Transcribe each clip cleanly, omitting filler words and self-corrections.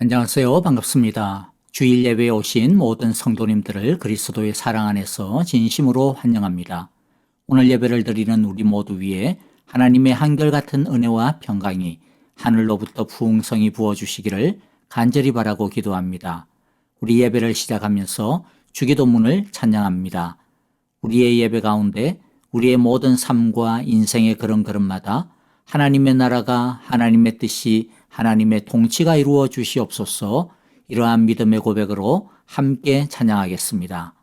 안녕하세요. 반갑습니다. 주일 예배에 오신 모든 성도님들을 그리스도의 사랑 안에서 진심으로 환영합니다. 오늘 예배를 드리는 우리 모두 위에 하나님의 한결같은 은혜와 평강이 하늘로부터 풍성히 부어주시기를 간절히 바라고 기도합니다. 우리 예배를 시작하면서 주기도문을 찬양합니다. 우리의 예배 가운데 우리의 모든 삶과 인생의 걸음걸음마다 하나님의 나라가, 하나님의 뜻이, 하나님의 통치가 이루어 주시옵소서. 이러한 믿음의 고백으로 함께 찬양하겠습니다.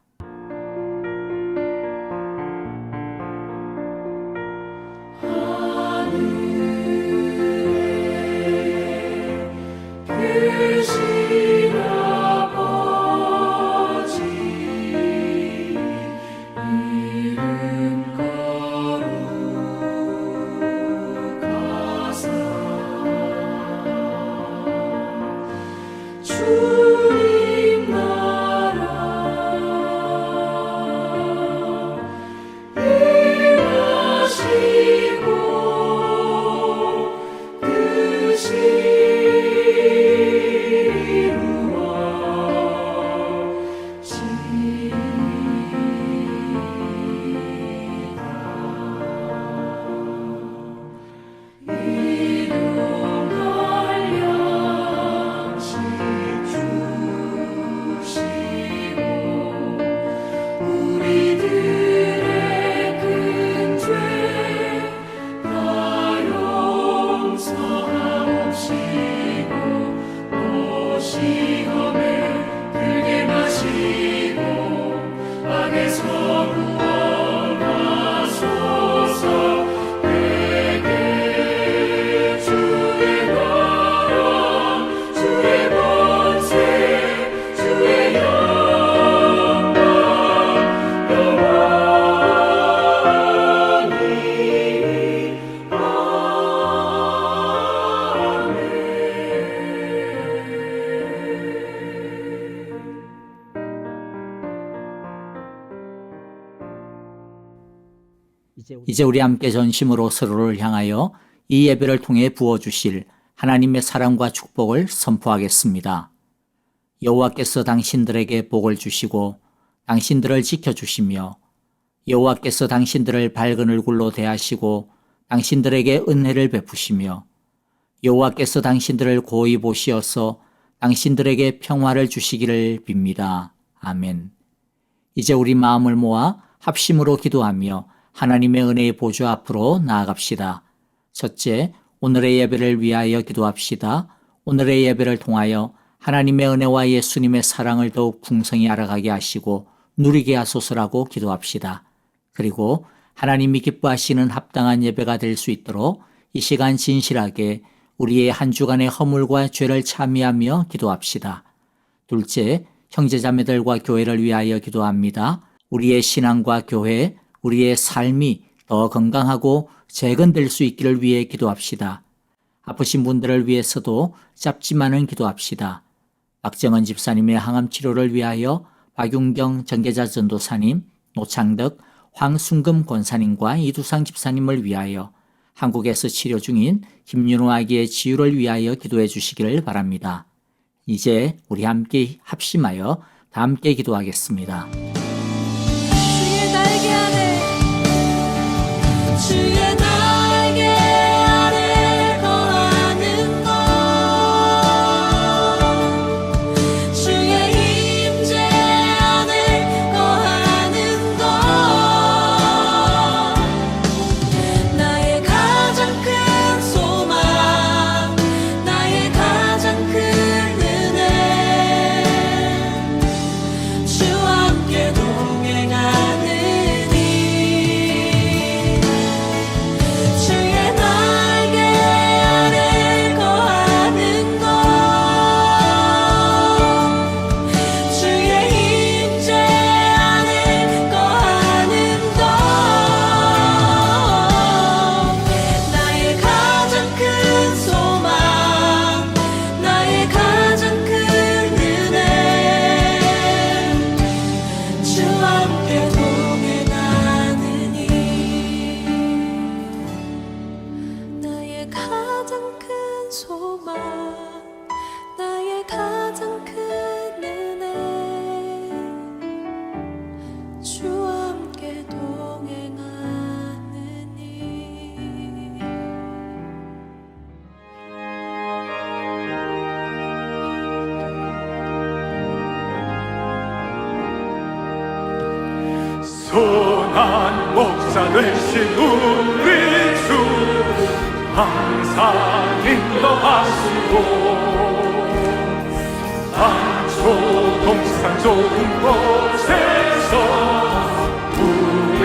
이제 우리 함께 전심으로 서로를 향하여 이 예배를 통해 부어주실 하나님의 사랑과 축복을 선포하겠습니다. 여호와께서 당신들에게 복을 주시고 당신들을 지켜주시며 여호와께서 당신들을 밝은 얼굴로 대하시고 당신들에게 은혜를 베푸시며 여호와께서 당신들을 고이 보시어서 당신들에게 평화를 주시기를 빕니다. 아멘. 이제 우리 마음을 모아 합심으로 기도하며 하나님의 은혜의 보좌 앞으로 나아갑시다. 첫째, 오늘의 예배를 위하여 기도합시다. 오늘의 예배를 통하여 하나님의 은혜와 예수님의 사랑을 더욱 풍성히 알아가게 하시고 누리게 하소서라고 기도합시다. 그리고 하나님이 기뻐하시는 합당한 예배가 될 수 있도록 이 시간 진실하게 우리의 한 주간의 허물과 죄를 참여하며 기도합시다. 둘째, 형제자매들과 교회를 위하여 기도합니다. 우리의 신앙과 교회, 우리의 삶이 더 건강하고 재건될 수 있기를 위해 기도합시다. 아프신 분들을 위해서도 짧지만은 기도합시다. 박정은 집사님의 항암 치료를 위하여 박윤경 전계자 전도사님, 노창덕, 황순금 권사님과 이두상 집사님을 위하여 한국에서 치료 중인 김윤호 아기의 치유를 위하여 기도해 주시기를 바랍니다. 이제 우리 함께 합심하여 다 함께 기도하겠습니다. 주의 날개 아래 주의 날개 아래 거하는 것 주의 임재 안에 거하는 것 나의 가장 큰 소망 나의 가장 큰 은혜 주와 함께 동행하는 가장 큰 소망 나의 선한 목사 되신 우리 주 항상 인도하시고 안초 동산 좋은 곳에서 우리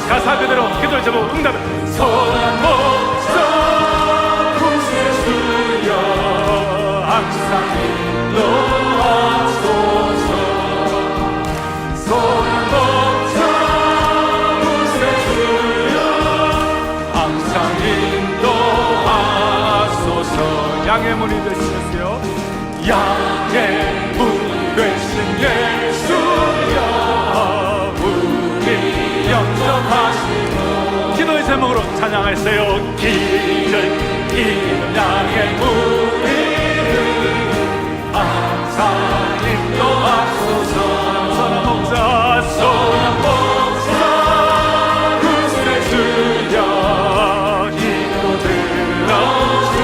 가사 그대로 기도를 제목 응답해. 선한 목사 구세주여 항상 인도하소서. 선한 목사 구세주여 항상 인도하소서. 양의 문이 되시겠어요? 양의 문이 되신 예수여 우리 영접하시고 기도의 제목으로 찬양하세요. 길을 잇는 양의 문이를 항상 인도하소서. 선한 목사 선한 목사 구세주여 기도 들어주소서.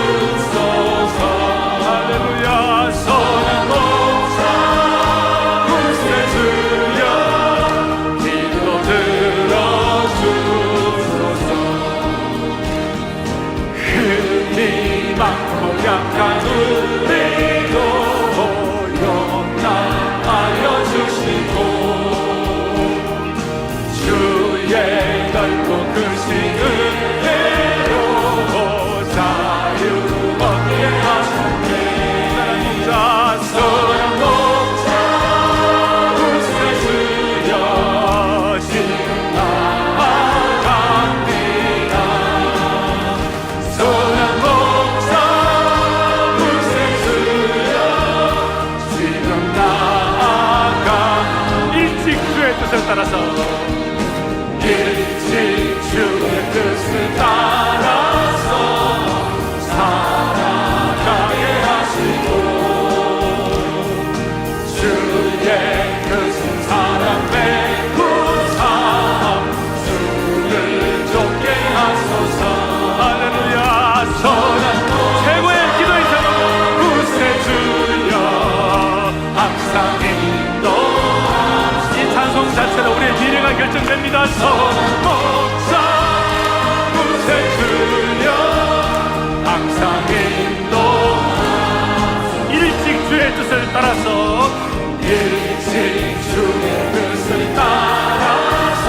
할렐루야. 선한 목사 구세주여 기도 들어주소서. 흠이 많고 약한 우리도 용납하여 주시고 주의 넓고 크신 은혜로 자유 얻게 하시네. 선한 목자 구세주여 나아갑니다. 선한 목자 구세주여 지금 나아가 일찍 주의 뜻을 따라서 일찍 주의 뜻을 따라서 살아가게 하시고 주의 크신 사랑 베푸사 주를 좁게 하소서. 할렐루야. 선한 최고의 기도의 제목 구세주여 항상 인도하시고 이 찬송 자체로 우리의 미래가 결정됩니다. 선한 목사 구세주여 항상 인도하시고 일찍 주의 뜻을 따라서 일찍 주의 뜻을 따라서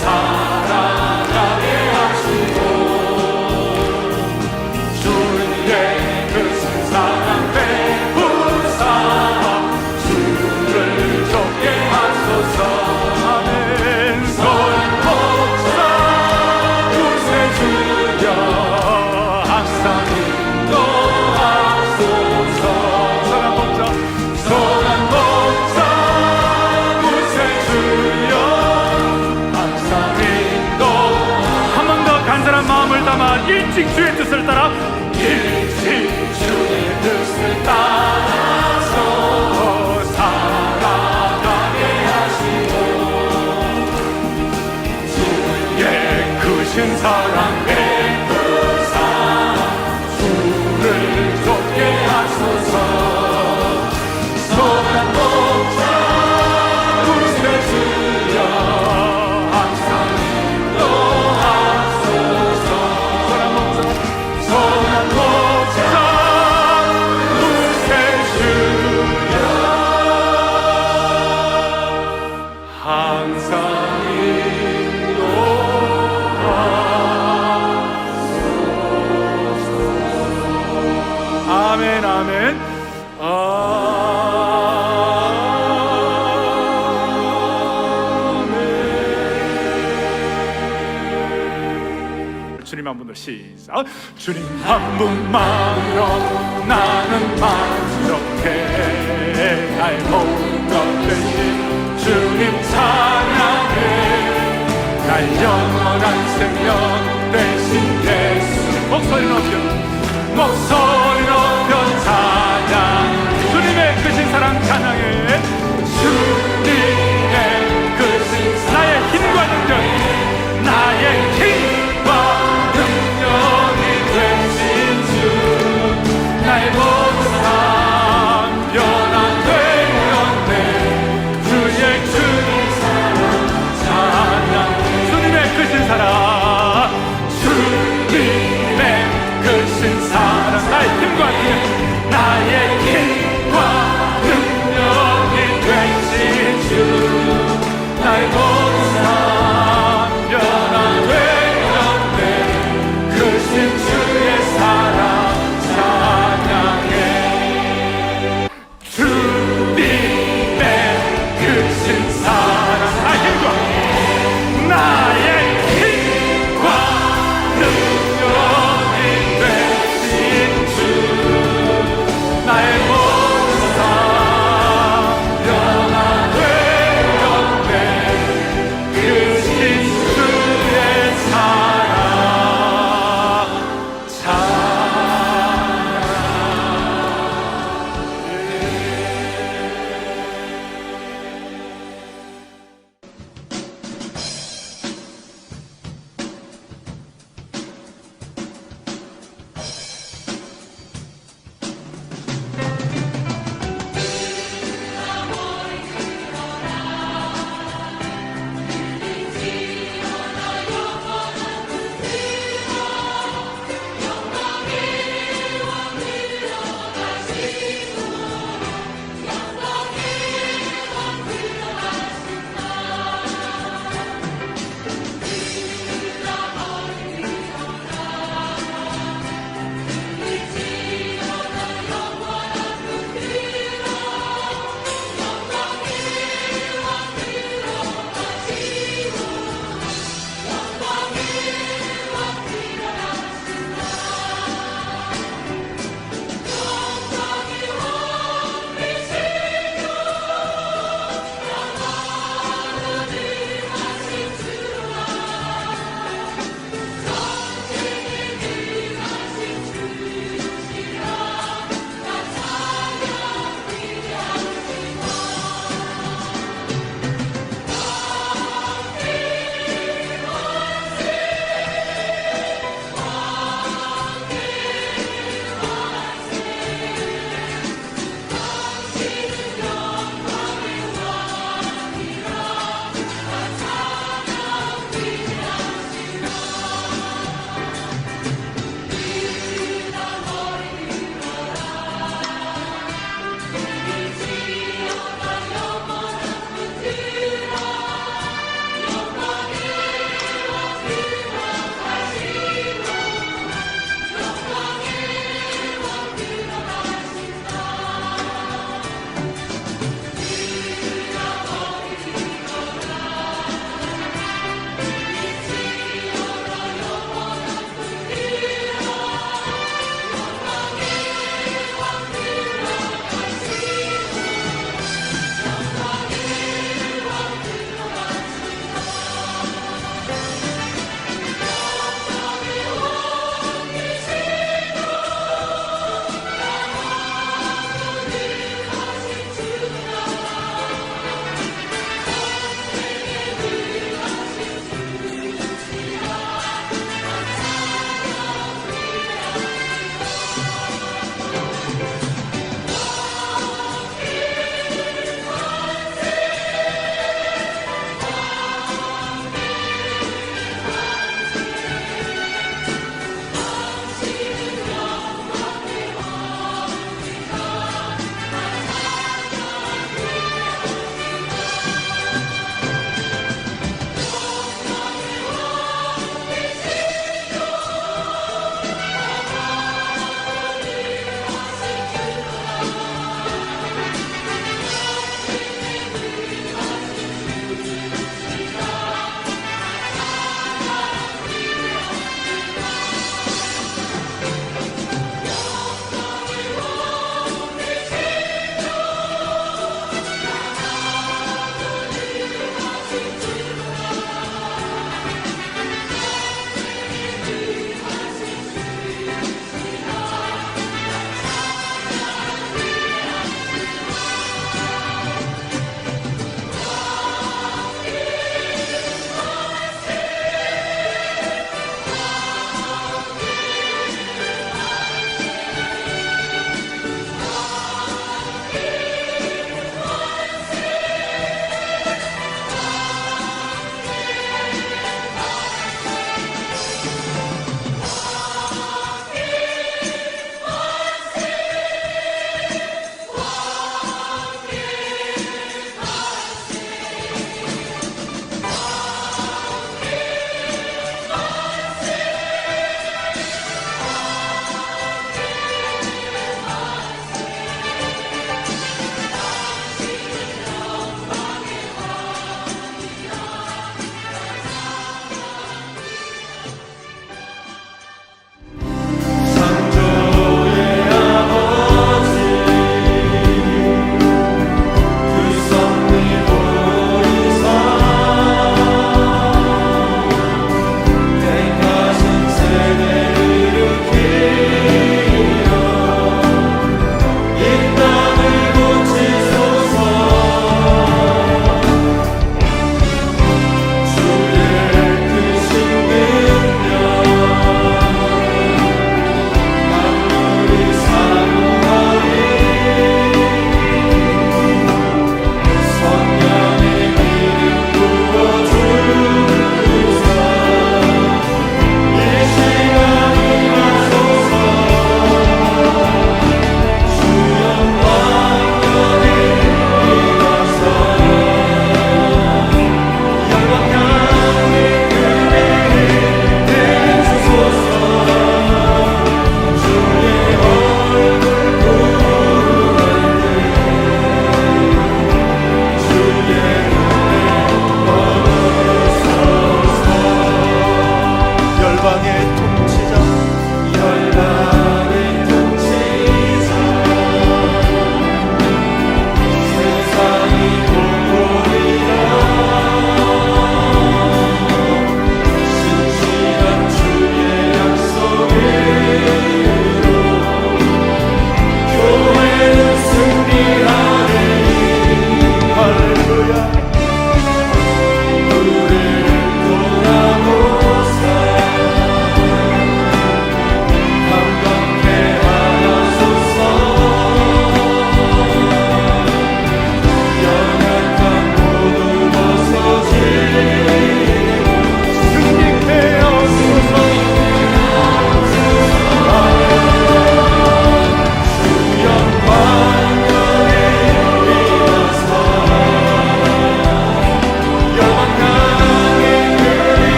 살아가게 하시고 주의 크신 사랑 베푸사 주를 좁게 하소서. 아멘. 선한 목사 구세주여 항상 인도하소서. 선한 목자 구세주여 항상 인도. 한 번 더 간절한 마음을 담아 일찍 주의 뜻을 따라 일찍 주의 뜻을 따라서 살아가게 하시고 주의 크신 사랑 베푸사 주를 좁게 하소서. 선한 목자 구세주여 항상 인도하소서. 선한 목자 구세주여 항상 인도하소서. 아멘 아멘. 주님 한 분도 시작. 주님 한 분만으로 나는 만족해. 나의 모든 것 되신 주님 찬양해. 나의 영원한 생명 되신 예수. 목소리 높여 찬양. 주님의 크신 사랑 찬양해. 주님의 크신 사랑. 나의 힘과 능력 나의 힘과 능력이 되신 주. 나의 모든 삶 변화되었네. 주의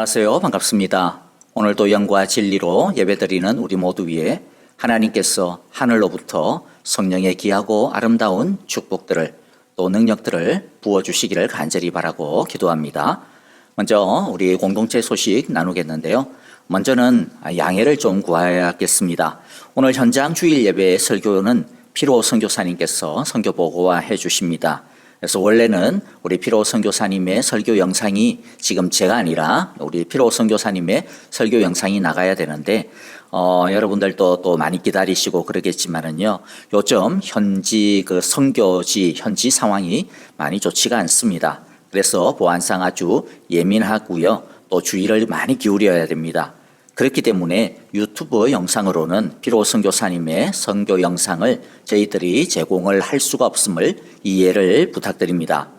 안녕하세요. 반갑습니다. 오늘도 영과 진리로 예배드리는 우리 모두 위에 하나님께서 하늘로부터 성령의 귀하고 아름다운 축복들을 또 능력들을 부어주시기를 간절히 바라고 기도합니다. 먼저 우리 공동체 소식 나누겠는데요. 먼저는 양해를 좀 구하야겠습니다. 오늘 현장 주일 예배 설교는 피로 선교사님께서 설교 보고해 주십니다. 그래서 원래는 우리 피로 선교사님의 설교 영상이 지금 제가 아니라 우리 피로 선교사님의 설교 영상이 나가야 되는데 여러분들도 또 많이 기다리시고 그러겠지만은요. 요즘 현지 선교지 현지 상황이 많이 좋지가 않습니다. 그래서 보안상 아주 예민하고요. 또 주의를 많이 기울여야 됩니다. 그렇기 때문에 유튜브 영상으로는 피로 선교사님의 선교 영상을 저희들이 제공을 할 수가 없음을 이해를 부탁드립니다.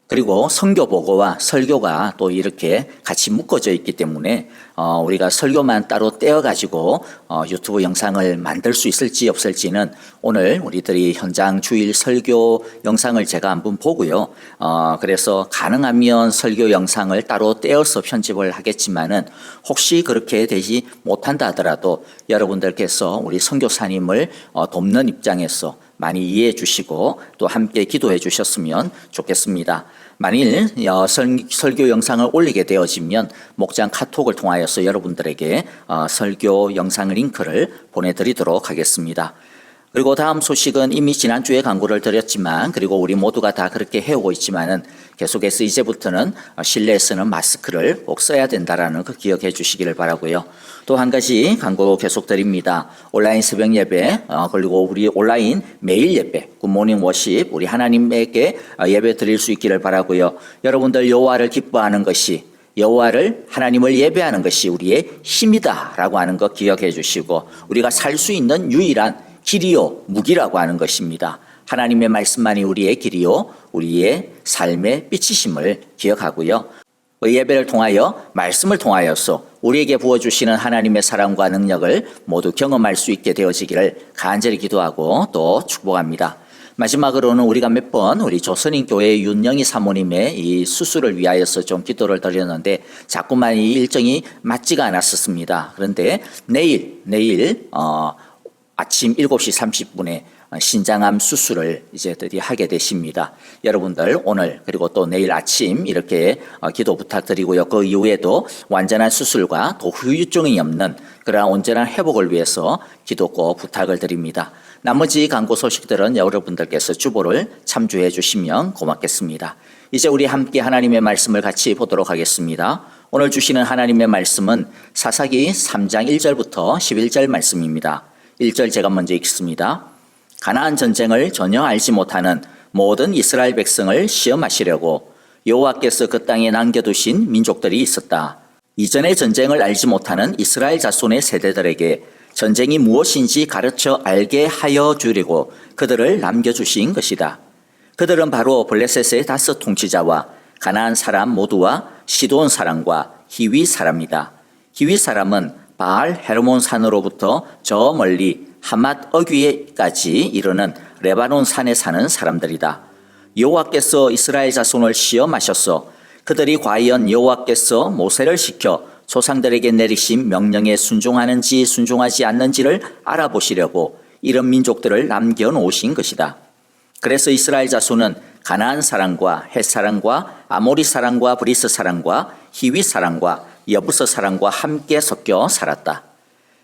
그리고 선교 보고와 설교가 또 이렇게 같이 묶어져 있기 때문에 우리가 설교만 따로 떼어가지고 유튜브 영상을 만들 수 있을지 없을지는 오늘 우리들이 현장 주일 설교 영상을 제가 한번 보고요. 그래서 가능하면 설교 영상을 따로 떼어서 편집을 하겠지만은 혹시 그렇게 되지 못한다 하더라도 여러분들께서 우리 선교사님을 돕는 입장에서 많이 이해해 주시고 또 함께 기도해 주셨으면 좋겠습니다. 만일 설교 영상을 올리게 되어지면 목장 카톡을 통하여서 여러분들에게 설교 영상 링크를 보내드리도록 하겠습니다. 그리고 다음 소식은 이미 지난주에 광고를 드렸지만 그리고 우리 모두가 다 그렇게 해오고 있지만은 계속해서 이제부터는 실내에서는 마스크를 꼭 써야 된다라는 거 기억해 주시기를 바라고요. 또 한 가지 광고 계속 드립니다. 온라인 새벽 예배 그리고 우리 온라인 매일 예배 굿모닝 워십 우리 하나님에게 예배 드릴 수 있기를 바라고요. 여러분들 여호와를 기뻐하는 것이 여호와를 하나님을 예배하는 것이 우리의 힘이다라고 하는 거 기억해 주시고 우리가 살 수 있는 유일한 길이요 무기라고 하는 것입니다. 하나님의 말씀만이 우리의 길이요 우리의 삶의 빛이심을 기억하고요. 예배를 통하여 말씀을 통하여서 우리에게 부어주시는 하나님의 사랑과 능력을 모두 경험할 수 있게 되어지기를 간절히 기도하고 또 축복합니다. 마지막으로는 우리가 몇 번 우리 조선인교회 윤영희 사모님의 이 수술을 위하여서 좀 기도를 드렸는데 자꾸만 이 일정이 맞지가 않았었습니다. 그런데 내일 아침 7시 30분에 신장암 수술을 이제 드디어 하게 되십니다. 여러분들 오늘 그리고 또 내일 아침 이렇게 기도 부탁드리고요. 그 이후에도 완전한 수술과 또 후유증이 없는 그러한 온전한 회복을 위해서 기도 꼭 부탁을 드립니다. 나머지 광고 소식들은 여러분들께서 주보를 참조해 주시면 고맙겠습니다. 이제 우리 함께 하나님의 말씀을 같이 보도록 하겠습니다. 오늘 주시는 하나님의 말씀은 사사기 3장 1절부터 11절 말씀입니다. 1절 제가 먼저 읽습니다. 가나안 전쟁을 전혀 알지 못하는 모든 이스라엘 백성을 시험하시려고 여호와께서 그 땅에 남겨두신 민족들이 있었다. 이전의 전쟁을 알지 못하는 이스라엘 자손의 세대들에게 전쟁이 무엇인지 가르쳐 알게 하여 주려고 그들을 남겨주신 것이다. 그들은 바로 블레셋의 5 통치자와 가나안 사람 모두와 시돈 사람과 히위 사람이다. 히위 사람은 바알 헤르몬 산으로부터 저 멀리 하맛 어귀에까지 이르는 레바논 산에 사는 사람들이다. 여호와께서 이스라엘 자손을 시험하셔서 그들이 과연 여호와께서 모세를 시켜 조상들에게 내리신 명령에 순종하는지 순종하지 않는지를 알아보시려고 이런 민족들을 남겨놓으신 것이다. 그래서 이스라엘 자손은 가나안 사람과 헷 사람과 아모리 사람과 브리스 사람과 히위 사람과 여부서 사람과 함께 섞여 살았다.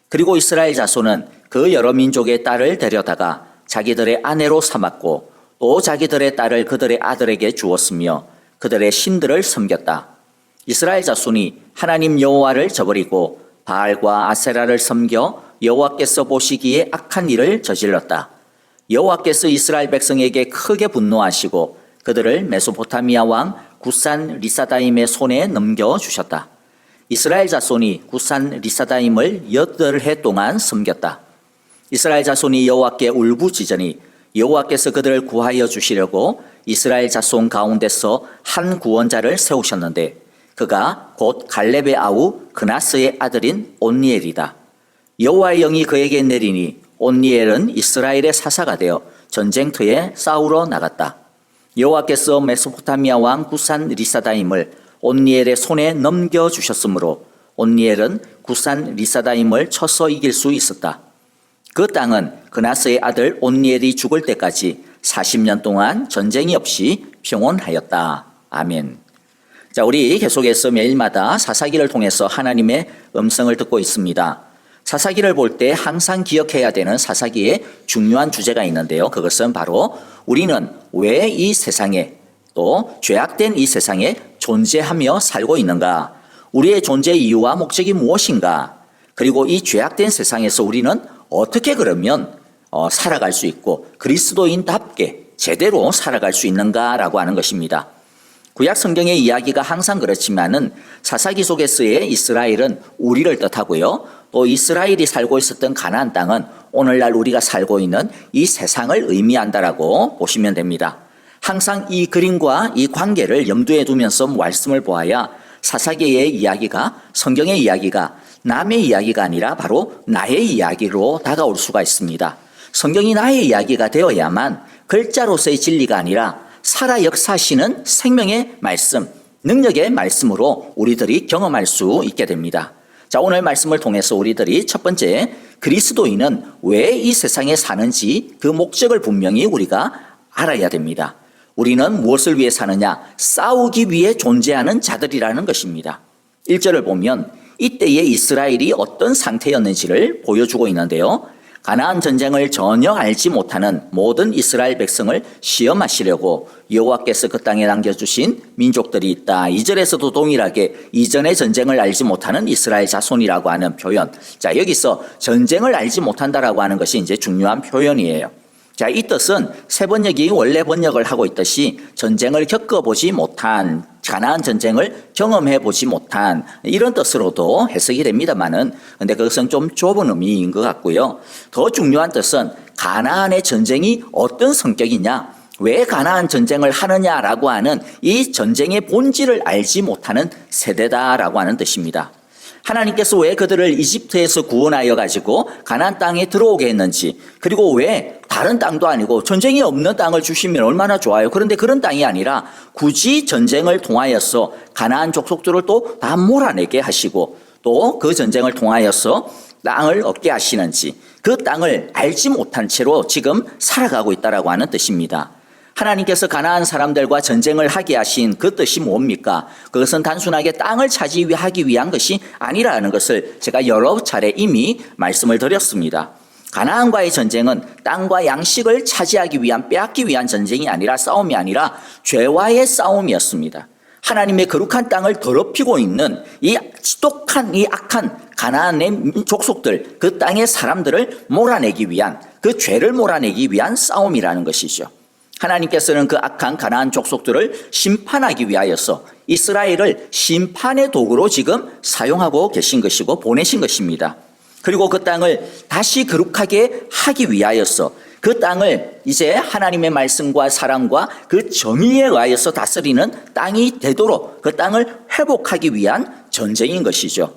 그리고 이스라엘 자손은 그 여러 민족의 딸을 데려다가 자기들의 아내로 삼았고 또 자기들의 딸을 그들의 아들에게 주었으며 그들의 신들을 섬겼다. 이스라엘 자손이 하나님 여호와를 저버리고 바알과 아세라를 섬겨 여호와께서 보시기에 악한 일을 저질렀다. 여호와께서 이스라엘 백성에게 크게 분노하시고 그들을 메소포타미아 왕 구산 리사다임의 손에 넘겨주셨다. 이스라엘 자손이 구산 리사다임을 8해 동안 섬겼다. 이스라엘 자손이 여호와께 울부짖으니 여호와께서 그들을 구하여 주시려고 이스라엘 자손 가운데서 한 구원자를 세우셨는데 그가 곧 갈렙의 아우 그나스의 아들인 온니엘이다. 여호와의 영이 그에게 내리니 온니엘은 이스라엘의 사사가 되어 전쟁터에 싸우러 나갔다. 여호와께서 메소포타미아 왕 구산 리사다임을 온니엘의 손에 넘겨주셨으므로 온니엘은 구산 리사다임을 쳐서 이길 수 있었다. 그 땅은 그나스의 아들 온니엘이 죽을 때까지 40년 동안 전쟁이 없이 평온하였다. 아멘. 자, 우리 계속해서 매일마다 사사기를 통해서 하나님의 음성을 듣고 있습니다. 사사기를 볼 때 항상 기억해야 되는 사사기의 중요한 주제가 있는데요. 그것은 바로 우리는 왜 이 세상에, 또 죄악된 이 세상에 존재하며 살고 있는가? 우리의 존재 이유와 목적이 무엇인가? 그리고 이 죄악된 세상에서 우리는 어떻게 그러면 살아갈 수 있고 그리스도인답게 제대로 살아갈 수 있는가라고 하는 것입니다. 구약 성경의 이야기가 항상 그렇지만은 사사기 속에서의 이스라엘은 우리를 뜻하고요. 또 이스라엘이 살고 있었던 가나안 땅은 오늘날 우리가 살고 있는 이 세상을 의미한다라고 보시면 됩니다. 항상 이 그림과 이 관계를 염두에 두면서 말씀을 보아야 사사기의 이야기가, 성경의 이야기가 남의 이야기가 아니라 바로 나의 이야기로 다가올 수가 있습니다. 성경이 나의 이야기가 되어야만 글자로서의 진리가 아니라 살아 역사하시는 생명의 말씀, 능력의 말씀으로 우리들이 경험할 수 있게 됩니다. 자, 오늘 말씀을 통해서 우리들이 첫 번째, 그리스도인은 왜 이 세상에 사는지 그 목적을 분명히 우리가 알아야 됩니다. 우리는 무엇을 위해 사느냐? 싸우기 위해 존재하는 자들이라는 것입니다. 1절을 보면 이때의 이스라엘이 어떤 상태였는지를 보여주고 있는데요. 가나안 전쟁을 전혀 알지 못하는 모든 이스라엘 백성을 시험하시려고 여호와께서 그 땅에 남겨주신 민족들이 있다. 2절에서도 동일하게 이전의 전쟁을 알지 못하는 이스라엘 자손이라고 하는 표현. 자, 여기서 전쟁을 알지 못한다라고 하는 것이 이제 중요한 표현이에요. 자, 이 뜻은 새 번역이 원래 번역을 하고 있듯이 전쟁을 겪어보지 못한, 가나안 전쟁을 경험해보지 못한 이런 뜻으로도 해석이 됩니다만은, 근데 그것은 좀 좁은 의미인 것 같고요. 더 중요한 뜻은 가나안의 전쟁이 어떤 성격이냐, 왜 가나안 전쟁을 하느냐라고 하는 이 전쟁의 본질을 알지 못하는 세대다라고 하는 뜻입니다. 하나님께서 왜 그들을 이집트에서 구원하여 가지고 가나안 땅에 들어오게 했는지, 그리고 왜 다른 땅도 아니고 전쟁이 없는 땅을 주시면 얼마나 좋아요. 그런데 그런 땅이 아니라 굳이 전쟁을 통하여서 가나안 족속들을 또 다 몰아내게 하시고 또 그 전쟁을 통하여서 땅을 얻게 하시는지, 그 땅을 알지 못한 채로 지금 살아가고 있다라고 하는 뜻입니다. 하나님께서 가나안 사람들과 전쟁을 하게 하신 그 뜻이 뭡니까? 그것은 단순하게 땅을 차지하기 위한 것이 아니라는 것을 제가 여러 차례 이미 말씀을 드렸습니다. 가나안과의 전쟁은 땅과 양식을 차지하기 위한, 빼앗기 위한 전쟁이 아니라, 싸움이 아니라 죄와의 싸움이었습니다. 하나님의 거룩한 땅을 더럽히고 있는 이 지독한, 이 악한 가나안의 족속들, 그 땅의 사람들을 몰아내기 위한, 그 죄를 몰아내기 위한 싸움이라는 것이죠. 하나님께서는 그 악한 가나안 족속들을 심판하기 위하여서 이스라엘을 심판의 도구로 지금 사용하고 계신 것이고 보내신 것입니다. 그리고 그 땅을 다시 거룩하게 하기 위하여서 그 땅을 이제 하나님의 말씀과 사랑과 그 정의에 의하여서 다스리는 땅이 되도록 그 땅을 회복하기 위한 전쟁인 것이죠.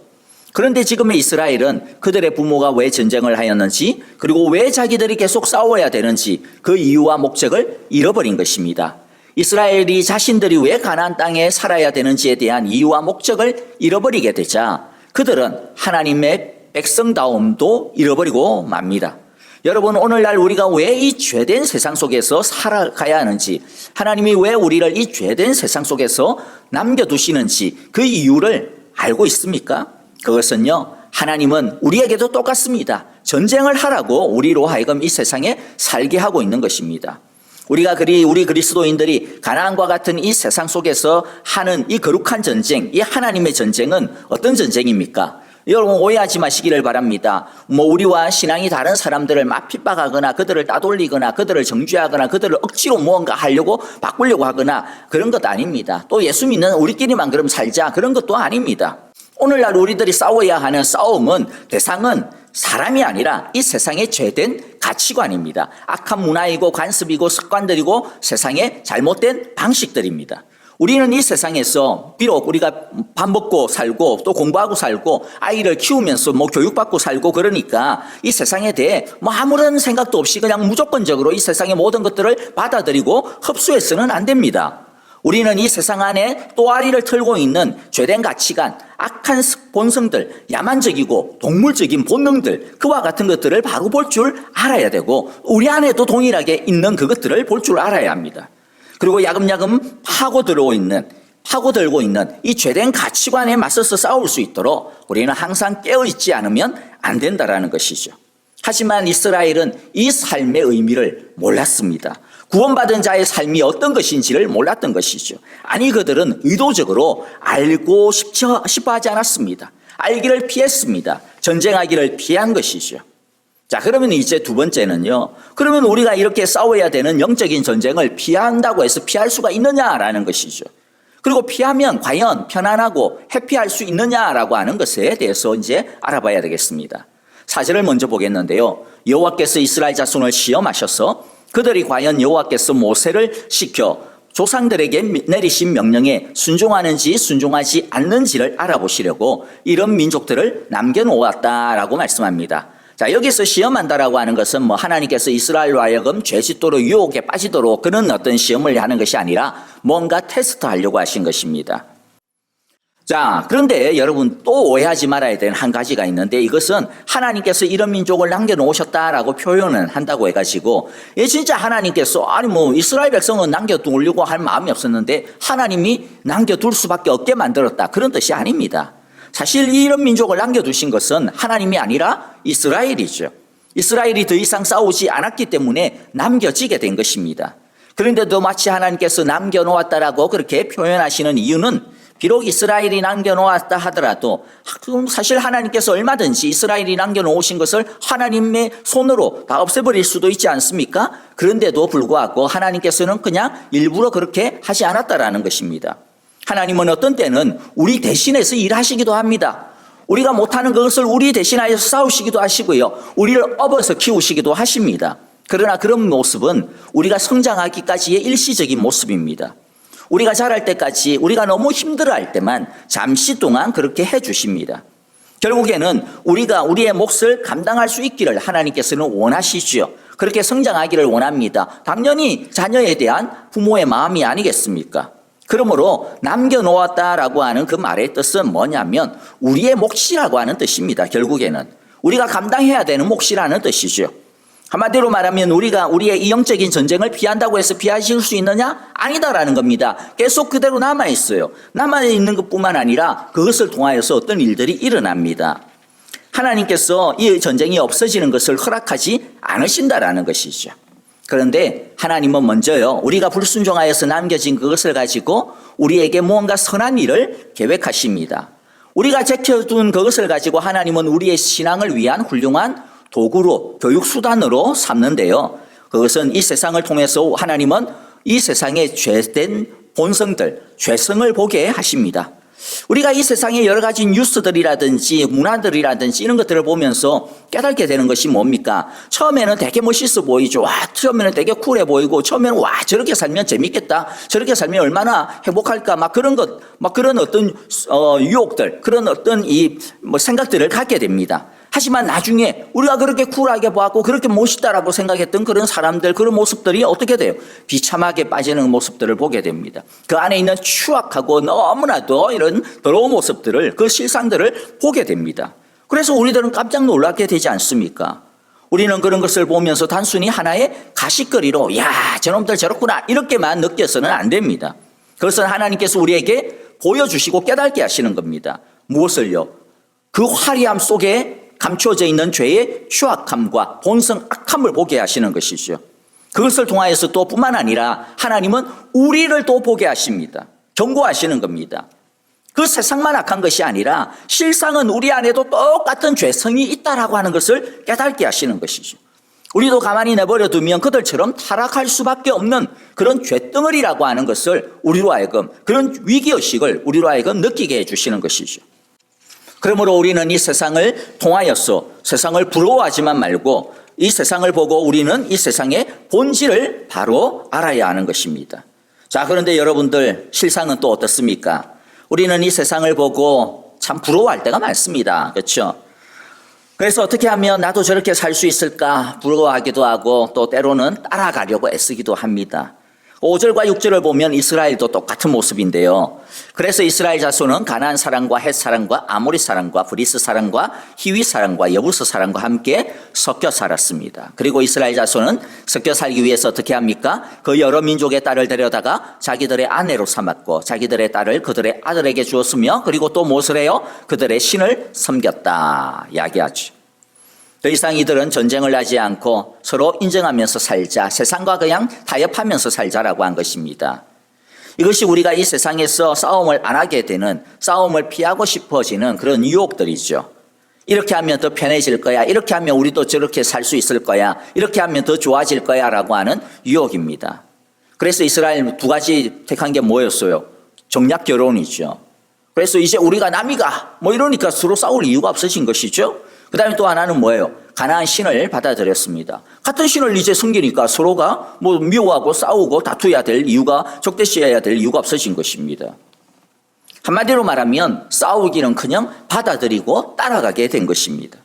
그런데 지금의 이스라엘은 그들의 부모가 왜 전쟁을 하였는지, 그리고 왜 자기들이 계속 싸워야 되는지 그 이유와 목적을 잃어버린 것입니다. 이스라엘이 자신들이 왜 가나안 땅에 살아야 되는지에 대한 이유와 목적을 잃어버리게 되자 그들은 하나님의 백성다움도 잃어버리고 맙니다. 여러분, 오늘날 우리가 왜 이 죄된 세상 속에서 살아가야 하는지, 하나님이 왜 우리를 이 죄된 세상 속에서 남겨두시는지 그 이유를 알고 있습니까? 그것은요, 하나님은 우리에게도 똑같습니다. 전쟁을 하라고 우리로 하여금 이 세상에 살게 하고 있는 것입니다. 우리 그리스도인들이 가나안과 같은 이 세상 속에서 하는 이 거룩한 전쟁, 이 하나님의 전쟁은 어떤 전쟁입니까? 여러분, 오해하지 마시기를 바랍니다. 우리와 신앙이 다른 사람들을 막 핍박하거나 그들을 따돌리거나 그들을 정죄하거나 그들을 억지로 무언가 하려고 바꾸려고 하거나 그런 것 아닙니다. 또 예수 믿는 우리끼리만 그럼 살자, 그런 것도 아닙니다. 오늘날 우리들이 싸워야 하는 싸움은, 대상은 사람이 아니라 이 세상의 죄된 가치관입니다. 악한 문화이고 관습이고 습관들이고 세상의 잘못된 방식들입니다. 우리는 이 세상에서 비록 우리가 밥 먹고 살고 또 공부하고 살고 아이를 키우면서 교육받고 살고 그러니까 이 세상에 대해 아무런 생각도 없이 그냥 무조건적으로 이 세상의 모든 것들을 받아들이고 흡수해서는 안 됩니다. 우리는 이 세상 안에 또아리를 틀고 있는 죄된 가치관, 악한 본성들, 야만적이고 동물적인 본능들, 그와 같은 것들을 바로 볼 줄 알아야 되고, 우리 안에도 동일하게 있는 그것들을 볼 줄 알아야 합니다. 그리고 야금야금 파고들고 있는 이 죄된 가치관에 맞서서 싸울 수 있도록 우리는 항상 깨어있지 않으면 안 된다라는 것이죠. 하지만 이스라엘은 이 삶의 의미를 몰랐습니다. 구원받은 자의 삶이 어떤 것인지를 몰랐던 것이죠. 아니, 그들은 의도적으로 알고 싶어 하지 않았습니다. 알기를 피했습니다. 전쟁하기를 피한 것이죠. 자, 그러면 이제 두 번째는요. 그러면 우리가 이렇게 싸워야 되는 영적인 전쟁을 피한다고 해서 피할 수가 있느냐라는 것이죠. 그리고 피하면 과연 편안하고 해피할 수 있느냐라고 하는 것에 대해서 이제 알아봐야 되겠습니다. 4절을 먼저 보겠는데요. 여호와께서 이스라엘 자손을 시험하셔서 그들이 과연 여호와께서 모세를 시켜 조상들에게 내리신 명령에 순종하는지 순종하지 않는지를 알아보시려고 이런 민족들을 남겨놓았다라고 말씀합니다. 자, 여기서 시험한다라고 하는 것은 하나님께서 이스라엘로 하여금 죄짓도록 유혹에 빠지도록 그런 어떤 시험을 하는 것이 아니라 뭔가 테스트하려고 하신 것입니다. 자, 그런데 여러분 또 오해하지 말아야 되는 한 가지가 있는데, 이것은 하나님께서 이런 민족을 남겨놓으셨다라고 표현을 한다고 해가지고, 진짜 하나님께서 이스라엘 백성은 남겨두려고 할 마음이 없었는데 하나님이 남겨둘 수밖에 없게 만들었다, 그런 뜻이 아닙니다. 사실 이런 민족을 남겨두신 것은 하나님이 아니라 이스라엘이죠. 이스라엘이 더 이상 싸우지 않았기 때문에 남겨지게 된 것입니다. 그런데도 마치 하나님께서 남겨놓았다라고 그렇게 표현하시는 이유는, 비록 이스라엘이 남겨놓았다 하더라도 사실 하나님께서 얼마든지 이스라엘이 남겨놓으신 것을 하나님의 손으로 다 없애버릴 수도 있지 않습니까? 그런데도 불구하고 하나님께서는 그냥 일부러 그렇게 하지 않았다라는 것입니다. 하나님은 어떤 때는 우리 대신해서 일하시기도 합니다. 우리가 못하는 그것을 우리 대신하여서 싸우시기도 하시고요. 우리를 업어서 키우시기도 하십니다. 그러나 그런 모습은 우리가 성장하기까지의 일시적인 모습입니다. 우리가 자랄 때까지, 우리가 너무 힘들어할 때만 잠시 동안 그렇게 해주십니다. 결국에는 우리가 우리의 몫을 감당할 수 있기를 하나님께서는 원하시죠. 그렇게 성장하기를 원합니다. 당연히 자녀에 대한 부모의 마음이 아니겠습니까? 그러므로 남겨놓았다라고 하는 그 말의 뜻은 뭐냐면 우리의 몫이라고 하는 뜻입니다. 결국에는 우리가 감당해야 되는 몫이라는 뜻이죠. 한마디로 말하면 우리가 우리의 이 영적인 전쟁을 피한다고 해서 피하실 수 있느냐? 아니다라는 겁니다. 계속 그대로 남아있어요. 남아있는 것뿐만 아니라 그것을 통하여서 어떤 일들이 일어납니다. 하나님께서 이 전쟁이 없어지는 것을 허락하지 않으신다라는 것이죠. 그런데 하나님은 먼저요, 우리가 불순종하여서 남겨진 그것을 가지고 우리에게 무언가 선한 일을 계획하십니다. 우리가 제쳐둔 그것을 가지고 하나님은 우리의 신앙을 위한 훌륭한 도구로, 교육수단으로 삼는데요. 그것은 이 세상을 통해서 하나님은 이 세상의 죄된 본성들, 죄성을 보게 하십니다. 우리가 이 세상의 여러 가지 뉴스들이라든지 문화들이라든지 이런 것들을 보면서 깨닫게 되는 것이 뭡니까? 처음에는 되게 멋있어 보이죠. 처음에는 되게 쿨해 보이고, 처음에는 저렇게 살면 재밌겠다, 저렇게 살면 얼마나 행복할까, 그런 어떤 유혹들, 그런 어떤 생각들을 갖게 됩니다. 하지만 나중에 우리가 그렇게 쿨하게 보았고 그렇게 멋있다라고 생각했던 그런 사람들, 그런 모습들이 어떻게 돼요? 비참하게 빠지는 모습들을 보게 됩니다. 그 안에 있는 추악하고 너무나도 이런 더러운 모습들을, 그 실상들을 보게 됩니다. 그래서 우리들은 깜짝 놀라게 되지 않습니까? 우리는 그런 것을 보면서 단순히 하나의 가십거리로 저놈들 저렇구나 이렇게만 느껴서는 안 됩니다. 그것은 하나님께서 우리에게 보여주시고 깨닫게 하시는 겁니다. 무엇을요? 그 화려함 속에 감추어져 있는 죄의 추악함과 본성 악함을 보게 하시는 것이죠. 그것을 통하여서 또 뿐만 아니라 하나님은 우리를 또 보게 하십니다. 경고하시는 겁니다. 그 세상만 악한 것이 아니라 실상은 우리 안에도 똑같은 죄성이 있다라고 하는 것을 깨닫게 하시는 것이죠. 우리도 가만히 내버려 두면 그들처럼 타락할 수밖에 없는 그런 죄덩어리라고 하는 것을 우리로 하여금, 그런 위기의식을 우리로 하여금 느끼게 해주시는 것이죠. 그러므로 우리는 이 세상을 통하여서 세상을 부러워하지만 말고 이 세상을 보고 우리는 이 세상의 본질을 바로 알아야 하는 것입니다. 자, 그런데 여러분들 실상은 또 어떻습니까? 우리는 이 세상을 보고 참 부러워할 때가 많습니다. 그렇죠? 그래서 어떻게 하면 나도 저렇게 살 수 있을까 부러워하기도 하고 또 때로는 따라가려고 애쓰기도 합니다. 5절과 6절을 보면 이스라엘도 똑같은 모습인데요. 그래서 이스라엘 자손은 가나안 사람과 헷 사람과 아모리 사람과 브리스 사람과 히위 사람과 여부스 사람과 함께 섞여 살았습니다. 그리고 이스라엘 자손은 섞여 살기 위해서 어떻게 합니까? 그 여러 민족의 딸을 데려다가 자기들의 아내로 삼았고 자기들의 딸을 그들의 아들에게 주었으며 그리고 또 무엇을 해요? 그들의 신을 섬겼다 이야기하죠. 더 이상 이들은 전쟁을 하지 않고 서로 인정하면서 살자, 세상과 그냥 타협하면서 살자라고 한 것입니다. 이것이 우리가 이 세상에서 싸움을 안 하게 되는, 싸움을 피하고 싶어지는 그런 유혹들이죠. 이렇게 하면 더 편해질 거야, 이렇게 하면 우리도 저렇게 살 수 있을 거야, 이렇게 하면 더 좋아질 거야 라고 하는 유혹입니다. 그래서 이스라엘 두 가지 택한 게 뭐였어요? 정략 결혼이죠. 그래서 이제 우리가 남이가 이러니까 서로 싸울 이유가 없어진 것이죠. 그 다음에 또 하나는 뭐예요? 가나안 신을 받아들였습니다. 같은 신을 이제 섬기니까 서로가 미워하고 싸우고 다투어야 될 이유가, 적대시해야 될 이유가 없어진 것입니다. 한마디로 말하면 싸우기는 그냥 받아들이고 따라가게 된 것입니다.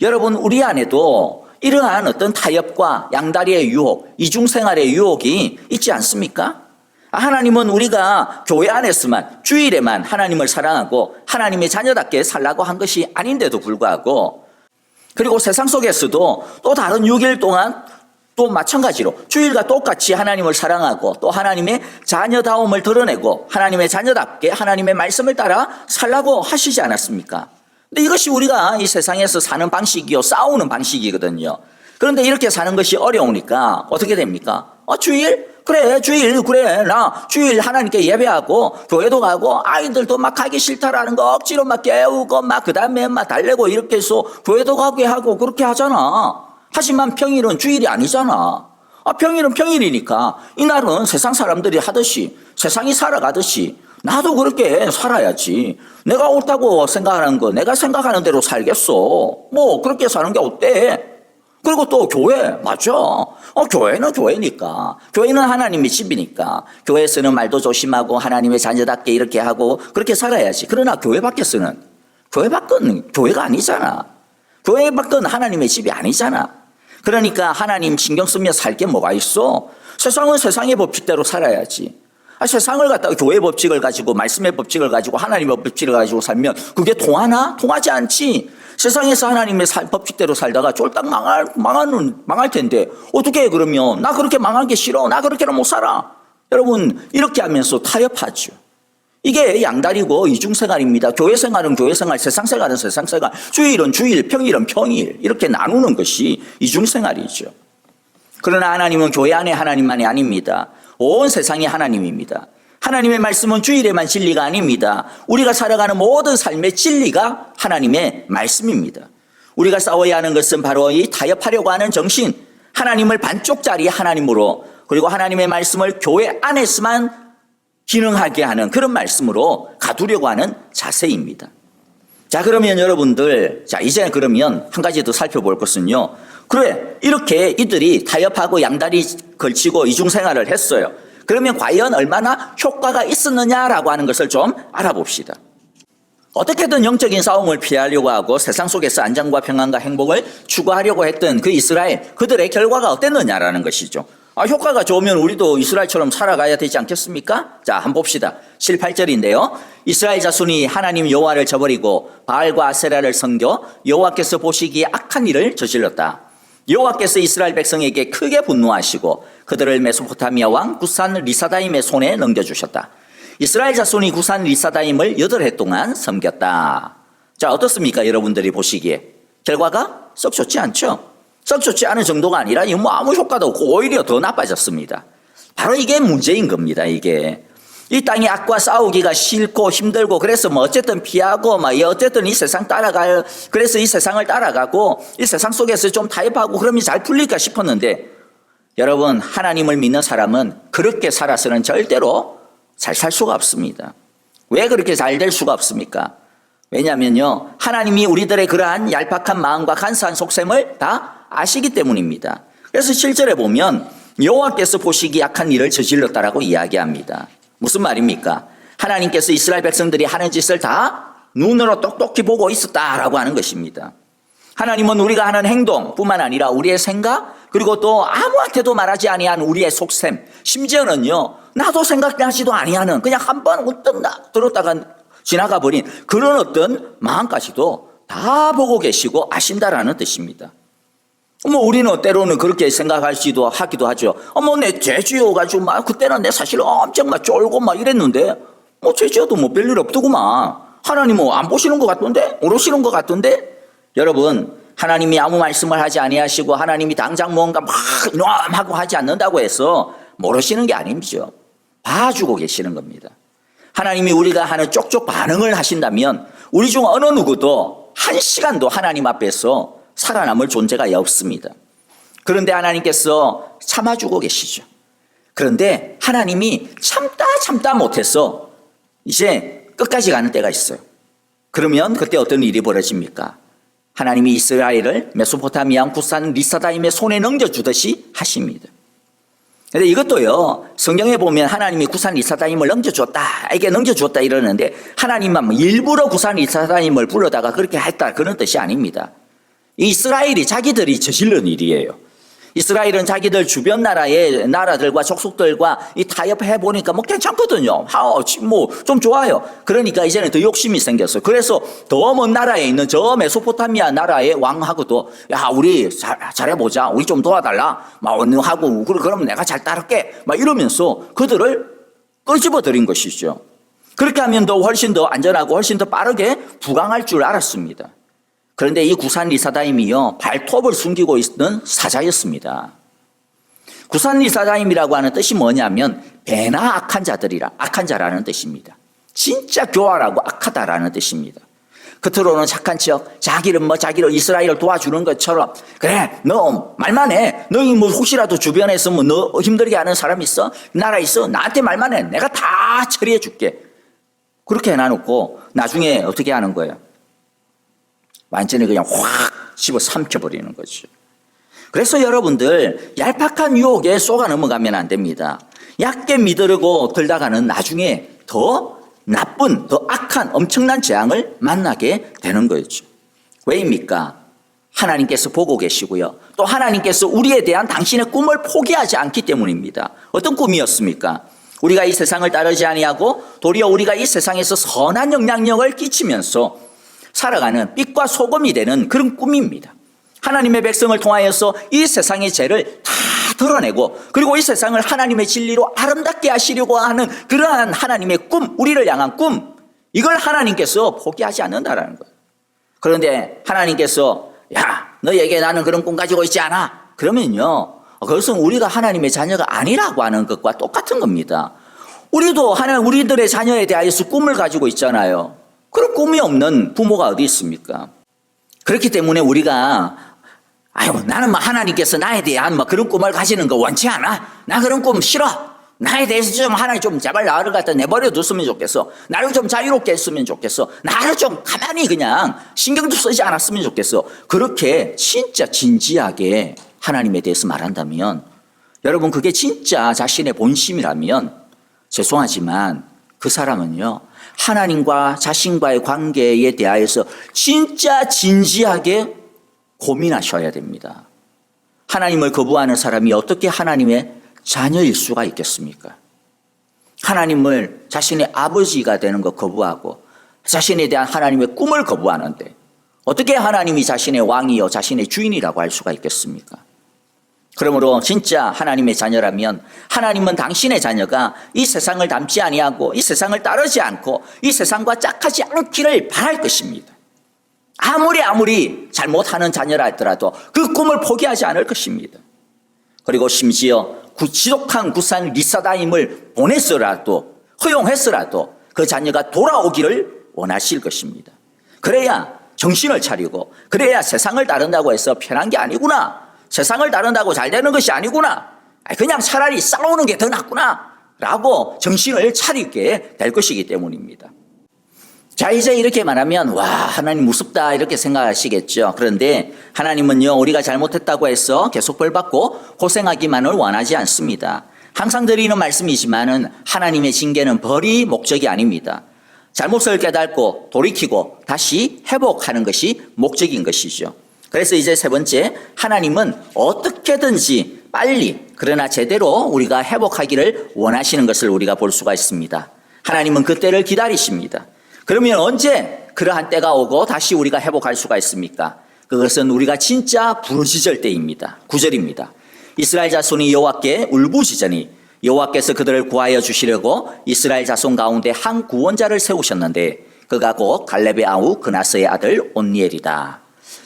여러분, 우리 안에도 이러한 어떤 타협과 양다리의 유혹, 이중생활의 유혹이 있지 않습니까? 하나님은 우리가 교회 안에서만, 주일에만 하나님을 사랑하고 하나님의 자녀답게 살라고 한 것이 아닌데도 불구하고, 그리고 세상 속에서도 또 다른 6일 동안 또 마찬가지로 주일과 똑같이 하나님을 사랑하고 또 하나님의 자녀다움을 드러내고 하나님의 자녀답게 하나님의 말씀을 따라 살라고 하시지 않았습니까? 근데 이것이 우리가 이 세상에서 사는 방식이요, 싸우는 방식이거든요. 그런데 이렇게 사는 것이 어려우니까 어떻게 됩니까? 주일? 그래, 주일, 그래. 나 주일 하나님께 예배하고 교회도 가고 아이들도 막 가기 싫다라는 거 억지로 막 깨우고 그 다음에 막 달래고 이렇게 해서 교회도 가게 하고 그렇게 하잖아. 하지만 평일은 주일이 아니잖아. 평일은 평일이니까 이날은 세상 사람들이 하듯이, 세상이 살아가듯이 나도 그렇게 살아야지. 내가 옳다고 생각하는 거 내가 생각하는 대로 살겠어. 그렇게 사는 게 어때? 그리고 또 교회, 맞아. 교회는 교회니까. 교회는 하나님의 집이니까. 교회에서는 말도 조심하고 하나님의 자녀답게 이렇게 하고 그렇게 살아야지. 그러나 교회 밖에서는, 교회 밖은 교회가 아니잖아. 교회 밖은 하나님의 집이 아니잖아. 그러니까 하나님 신경 쓰며 살 게 뭐가 있어? 세상은 세상의 법칙대로 살아야지. 세상을 갖다가 교회의 법칙을 가지고, 말씀의 법칙을 가지고, 하나님의 법칙을 가지고 살면 그게 통하나? 통하지 않지. 세상에서 하나님의 법칙대로 살다가 쫄딱 망할 텐데 어떻게 해 그러면? 나 그렇게 망한 게 싫어. 나 그렇게는 못 살아. 여러분, 이렇게 하면서 타협하죠. 이게 양다리고 이중생활입니다. 교회 생활은 교회 생활, 세상 생활은 세상 생활, 주일은 주일, 평일은 평일, 이렇게 나누는 것이 이중생활이죠. 그러나 하나님은 교회 안에 하나님만이 아닙니다. 온 세상이 하나님입니다. 하나님의 말씀은 주일에만 진리가 아닙니다. 우리가 살아가는 모든 삶의 진리가 하나님의 말씀입니다. 우리가 싸워야 하는 것은 바로 이 타협하려고 하는 정신, 하나님을 반쪽짜리 하나님으로, 그리고 하나님의 말씀을 교회 안에서만 기능하게 하는 그런 말씀으로 가두려고 하는 자세입니다. 자, 그러면 여러분들, 이제 그러면 한 가지 더 살펴볼 것은요. 그래, 이렇게 이들이 타협하고 양다리 걸치고 이중생활을 했어요. 그러면 과연 얼마나 효과가 있었느냐라고 하는 것을 좀 알아봅시다. 어떻게든 영적인 싸움을 피하려고 하고 세상 속에서 안정과 평안과 행복을 추구하려고 했던 그 이스라엘, 그들의 결과가 어땠느냐라는 것이죠. 효과가 좋으면 우리도 이스라엘처럼 살아가야 되지 않겠습니까? 자, 한번 봅시다. 7, 8절인데요. 이스라엘 자손이 하나님 여호와를 저버리고 바알과 아세라를 섬겨 여호와께서 보시기에 악한 일을 저질렀다. 여호와께서 이스라엘 백성에게 크게 분노하시고 그들을 메소포타미아 왕 구산 리사다임의 손에 넘겨주셨다. 이스라엘 자손이 구산 리사다임을 8해 동안 섬겼다. 자, 어떻습니까? 여러분들이 보시기에 결과가 썩 좋지 않죠? 썩 좋지 않은 정도가 아니라 아무 효과도 없고 오히려 더 나빠졌습니다. 바로 이게 문제인 겁니다. 이게 이 땅의 악과 싸우기가 싫고 힘들고 그래서 어쨌든 피하고 어쨌든 이 세상 그래서 이 세상을 따라가고 이 세상 속에서 좀 타협하고 그러면 잘 풀릴까 싶었는데, 여러분, 하나님을 믿는 사람은 그렇게 살아서는 절대로 잘 살 수가 없습니다. 왜 그렇게 잘 될 수가 없습니까? 왜냐하면요, 하나님이 우리들의 그러한 얄팍한 마음과 간사한 속셈을 다 아시기 때문입니다. 그래서 7절에 보면 여호와께서 보시기 악한 일을 저질렀다라고 이야기합니다. 무슨 말입니까? 하나님께서 이스라엘 백성들이 하는 짓을 다 눈으로 똑똑히 보고 있었다라고 하는 것입니다. 하나님은 우리가 하는 행동뿐만 아니라 우리의 생각, 그리고 또 아무한테도 말하지 아니한 우리의 속셈, 심지어는요 나도 생각나지도 아니하는 그냥 한번 문득 들었다가 지나가 버린 그런 어떤 마음까지도 다 보고 계시고 아신다라는 뜻입니다. 우리는 때로는 그렇게 생각하기도 하죠. 내 죄지어가지고 막 그때는 내 사실 엄청 막 쫄고 막 이랬는데 죄지어도 별일 없더구만. 하나님은 안 보시는 것 같던데, 모르시는 것 같던데. 여러분, 하나님이 아무 말씀을 하지 아니하시고 하나님이 당장 뭔가 막 이놈하고 하지 않는다고 해서 모르시는 게 아니죠. 봐주고 계시는 겁니다. 하나님이 우리가 하는 쪽쪽 반응을 하신다면 우리 중 어느 누구도 한 시간도 하나님 앞에서 살아남을 존재가 없습니다. 그런데 하나님께서 참아주고 계시죠. 그런데 하나님이 참다 못해서 이제 끝까지 가는 때가 있어요. 그러면 그때 어떤 일이 벌어집니까? 하나님이 이스라엘을 메소포타미아 구산 리사다임의 손에 넘겨주듯이 하십니다. 근데 이것도요, 성경에 보면 하나님이 구산 리사다임을 넘겨줬다, 이게 넘겨줬다 이러는데 하나님만 일부러 구산 리사다임을 불러다가 그렇게 했다, 그런 뜻이 아닙니다. 이스라엘이 자기들이 저지른 일이에요. 이스라엘은 자기들 주변 나라의 나라들과 족속들과 이 타협해 보니까 괜찮거든요. 좀 좋아요. 그러니까 이제는 더 욕심이 생겼어요. 그래서 더 먼 나라에 있는 저 메소포타미아 나라의 왕하고도 우리 잘해보자. 우리 좀 도와달라. 하고 그러면 내가 잘 따를게. 이러면서 그들을 끄집어 들인 것이죠. 그렇게 하면 훨씬 더 안전하고 훨씬 더 빠르게 부강할 줄 알았습니다. 그런데 이 구산 리사다임이요, 발톱을 숨기고 있는 사자였습니다. 구산 리사다임이라고 하는 뜻이 뭐냐면 배나 악한 자라는 뜻입니다. 진짜 교활하고 악하다라는 뜻입니다. 겉으로는 착한 척, 자기를 이스라엘을 도와주는 것처럼, 그래, 너 말만 해. 너희 혹시라도 주변에서 너 힘들게 하는 사람 있어? 나라 있어? 나한테 말만 해. 내가 다 처리해 줄게. 그렇게 해놔놓고 나중에 어떻게 하는 거예요? 완전히 그냥 확 집어 삼켜버리는 거죠. 그래서 여러분들, 얄팍한 유혹에 쏘가 넘어가면 안 됩니다. 얕게 믿으려고 들다가는 나중에 더 나쁜, 더 악한 엄청난 재앙을 만나게 되는 거죠. 왜입니까? 하나님께서 보고 계시고요. 또 하나님께서 우리에 대한 당신의 꿈을 포기하지 않기 때문입니다. 어떤 꿈이었습니까? 우리가 이 세상을 따르지 아니하고 도리어 우리가 이 세상에서 선한 영향력을 끼치면서 살아가는 빛과 소금이 되는 그런 꿈입니다. 하나님의 백성을 통하여서 이 세상의 죄를 다 드러내고 그리고 이 세상을 하나님의 진리로 아름답게 하시려고 하는 그러한 하나님의 꿈, 우리를 향한 꿈, 이걸 하나님께서 포기하지 않는다라는 거예요. 그런데 하나님께서 너에게 나는 그런 꿈 가지고 있지 않아. 그러면요, 그것은 우리가 하나님의 자녀가 아니라고 하는 것과 똑같은 겁니다. 우리도 우리들의 자녀에 대하여서 꿈을 가지고 있잖아요. 그런 꿈이 없는 부모가 어디 있습니까? 그렇기 때문에 우리가 나는 하나님께서 나에 대한 그런 꿈을 가지는 거 원치 않아. 나 그런 꿈 싫어. 나에 대해서 좀 하나님 좀 제발 나를 갖다 내버려 뒀으면 좋겠어. 나를 좀 자유롭게 했으면 좋겠어. 나를 좀 가만히 그냥 신경도 쓰지 않았으면 좋겠어. 그렇게 진짜 진지하게 하나님에 대해서 말한다면, 여러분, 그게 진짜 자신의 본심이라면 죄송하지만 그 사람은요, 하나님과 자신과의 관계에 대하여서 진짜 진지하게 고민하셔야 됩니다. 하나님을 거부하는 사람이 어떻게 하나님의 자녀일 수가 있겠습니까? 하나님을 자신의 아버지가 되는 거 거부하고 자신에 대한 하나님의 꿈을 거부하는데 어떻게 하나님이 자신의 왕이요 자신의 주인이라고 할 수가 있겠습니까? 그러므로 진짜 하나님의 자녀라면 하나님은 당신의 자녀가 이 세상을 닮지 아니하고 이 세상을 따르지 않고 이 세상과 짝하지 않기를 바랄 것입니다. 아무리 잘못하는 자녀라 할지라도 그 꿈을 포기하지 않을 것입니다. 그리고 심지어 지독한 구산 리사다임을 보냈더라도, 허용했더라도 그 자녀가 돌아오기를 원하실 것입니다. 그래야 정신을 차리고, 그래야 세상을 따른다고 해서 편한 게 아니구나, 세상을 따른다고 잘 되는 것이 아니구나, 그냥 차라리 싸우는 게 더 낫구나 라고 정신을 차리게 될 것이기 때문입니다. 자, 이제 이렇게 말하면 와, 하나님 무섭다 이렇게 생각하시겠죠. 그런데 하나님은요, 우리가 잘못했다고 해서 계속 벌받고 고생하기만을 원하지 않습니다. 항상 드리는 말씀이지만은 하나님의 징계는 벌이 목적이 아닙니다. 잘못을 깨닫고 돌이키고 다시 회복하는 것이 목적인 것이죠. 그래서 이제 세 번째, 하나님은 어떻게든지 빨리 그러나 제대로 우리가 회복하기를 원하시는 것을 우리가 볼 수가 있습니다. 하나님은 그 때를 기다리십니다. 그러면 언제 그러한 때가 오고 다시 우리가 회복할 수가 있습니까? 그것은 우리가 진짜 부르짖을 때입니다. 9절입니다. 이스라엘 자손이 여호와께 울부짖으니 여호와께서 그들을 구하여 주시려고 이스라엘 자손 가운데 한 구원자를 세우셨는데 그가 곧 갈렙의 아우 그나스의 아들 온니엘이다.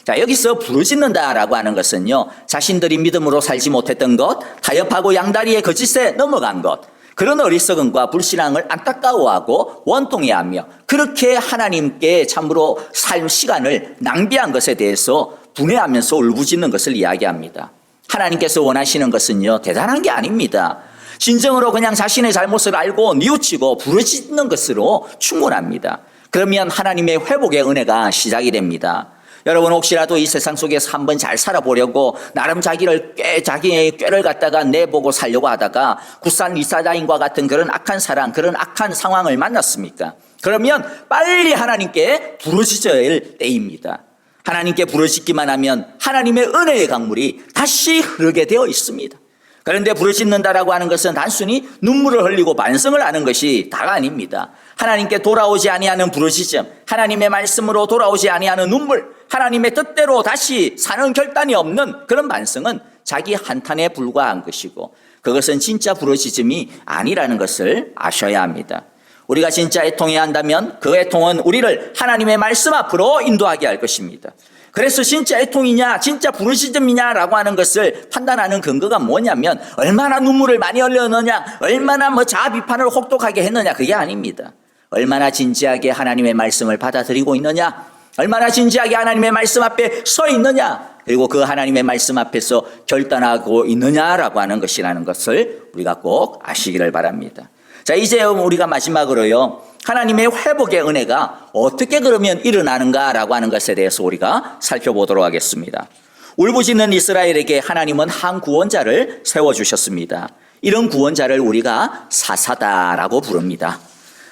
자, 여기서 부르짖는다라고 하는 것은요, 자신들이 믿음으로 살지 못했던 것, 타협하고 양다리의 거짓에 넘어간 것, 그런 어리석음과 불신앙을 안타까워하고 원통해하며 그렇게 하나님께 참으로 살 시간을 낭비한 것에 대해서 분해하면서 울부짖는 것을 이야기합니다. 하나님께서 원하시는 것은요, 대단한 게 아닙니다. 진정으로 그냥 자신의 잘못을 알고 뉘우치고 부르짖는 것으로 충분합니다. 그러면 하나님의 회복의 은혜가 시작이 됩니다. 여러분, 혹시라도 이 세상 속에서 한번 잘 살아보려고 나름 자기의 꾀를 갖다가 내보고 살려고 하다가 굿산 리사다임과 같은 그런 악한 사랑, 그런 악한 상황을 만났습니까? 그러면 빨리 하나님께 부르짖어야 때입니다. 하나님께 부르짖기만 하면 하나님의 은혜의 강물이 다시 흐르게 되어 있습니다. 그런데 부르짖는다라고 하는 것은 단순히 눈물을 흘리고 반성을 하는 것이 다가 아닙니다. 하나님께 돌아오지 아니하는 부르짖음, 하나님의 말씀으로 돌아오지 아니하는 눈물, 하나님의 뜻대로 다시 사는 결단이 없는 그런 반성은 자기 한탄에 불과한 것이고 그것은 진짜 부르짖음이 아니라는 것을 아셔야 합니다. 우리가 진짜 애통해야 한다면 그 애통은 우리를 하나님의 말씀 앞으로 인도하게 할 것입니다. 그래서 진짜 애통이냐 진짜 부르짖음이냐라고 하는 것을 판단하는 근거가 뭐냐면 얼마나 눈물을 많이 흘렸느냐, 얼마나 자아 비판을 혹독하게 했느냐, 그게 아닙니다. 얼마나 진지하게 하나님의 말씀을 받아들이고 있느냐, 얼마나 진지하게 하나님의 말씀 앞에 서 있느냐, 그리고 그 하나님의 말씀 앞에서 결단하고 있느냐라고 하는 것이라는 것을 우리가 꼭 아시기를 바랍니다. 자, 이제 우리가 마지막으로요, 하나님의 회복의 은혜가 어떻게 그러면 일어나는가라고 하는 것에 대해서 우리가 살펴보도록 하겠습니다. 울부짖는 이스라엘에게 하나님은 한 구원자를 세워주셨습니다. 이런 구원자를 우리가 사사다라고 부릅니다.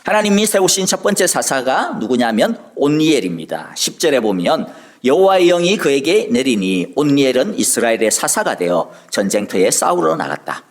하나님이 세우신 첫 번째 사사가 누구냐면 온니엘입니다. 10절에 보면 여호와의 영이 그에게 내리니 온니엘은 이스라엘의 사사가 되어 전쟁터에 싸우러 나갔다.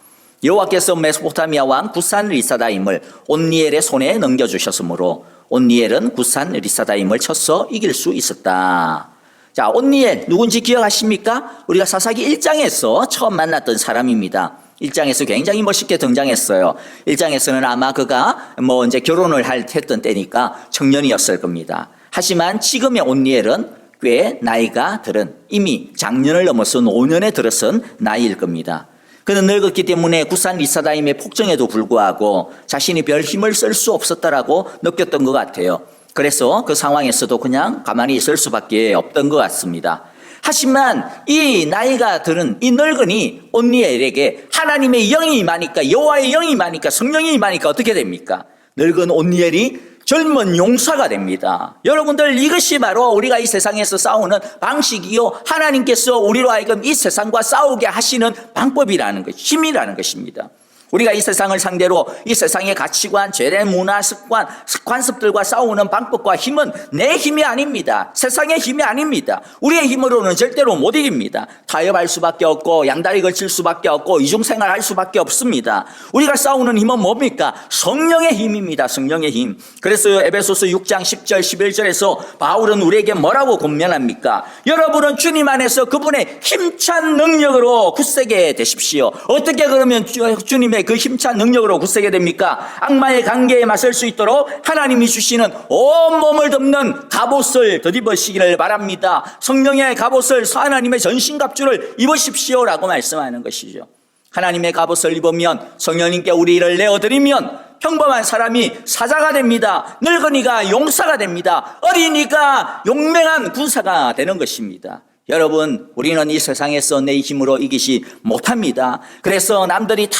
여호와께서 메소포타미아 왕 굿산 리사다임을 온니엘의 손에 넘겨주셨으므로 온니엘은 굿산 리사다임을 쳐서 이길 수 있었다. 자, 온니엘 누군지 기억하십니까? 우리가 사사기 1장에서 처음 만났던 사람입니다. 1장에서 굉장히 멋있게 등장했어요. 1장에서는 아마 그가 이제 결혼을 했던 때니까 청년이었을 겁니다. 하지만 지금의 온니엘은 꽤 나이가 들은, 이미 장년을 넘어서 노년에 들어선 나이일 겁니다. 그는 늙었기 때문에 굿산 리사다임의 폭정에도 불구하고 자신이 별 힘을 쓸 수 없었다라고 느꼈던 것 같아요. 그래서 그 상황에서도 그냥 가만히 있을 수밖에 없던 것 같습니다. 하지만 이 나이가 들은 이 늙은이 온니엘에게 하나님의 영이 임하니까, 여호와의 영이 임하니까, 성령이 임하니까 어떻게 됩니까? 늙은 온니엘이 젊은 용사가 됩니다. 여러분들, 이것이 바로 우리가 이 세상에서 싸우는 방식이요, 하나님께서 우리로 하여금 이 세상과 싸우게 하시는 방법이라는 것, 힘이라는 것입니다. 우리가 이 세상을 상대로 이 세상의 가치관, 죄의 문화, 습관습들과 싸우는 방법과 힘은 내 힘이 아닙니다. 세상의 힘이 아닙니다. 우리의 힘으로는 절대로 못 이깁니다. 타협할 수밖에 없고 양다리 걸칠 수밖에 없고 이중생활할 수밖에 없습니다. 우리가 싸우는 힘은 뭡니까? 성령의 힘입니다. 성령의 힘. 그래서 에베소서 6장 10절 11절에서 바울은 우리에게 뭐라고 권면합니까? 여러분은 주님 안에서 그분의 힘찬 능력으로 굳세게 되십시오. 어떻게 그러면 주님의 그 힘찬 능력으로 굳세게 됩니까? 악마의 관계에 맞설 수 있도록 하나님이 주시는 온몸을 덮는 갑옷을 덧입으시기를 바랍니다. 성령의 갑옷을, 하나님의 전신갑주를 입으십시오라고 말씀하는 것이죠. 하나님의 갑옷을 입으면, 성령님께 우리를 내어드리면 평범한 사람이 사자가 됩니다. 늙은이가 용사가 됩니다. 어린이가 용맹한 군사가 되는 것입니다. 여러분, 우리는 이 세상에서 내 힘으로 이기지 못합니다. 그래서 남들이 다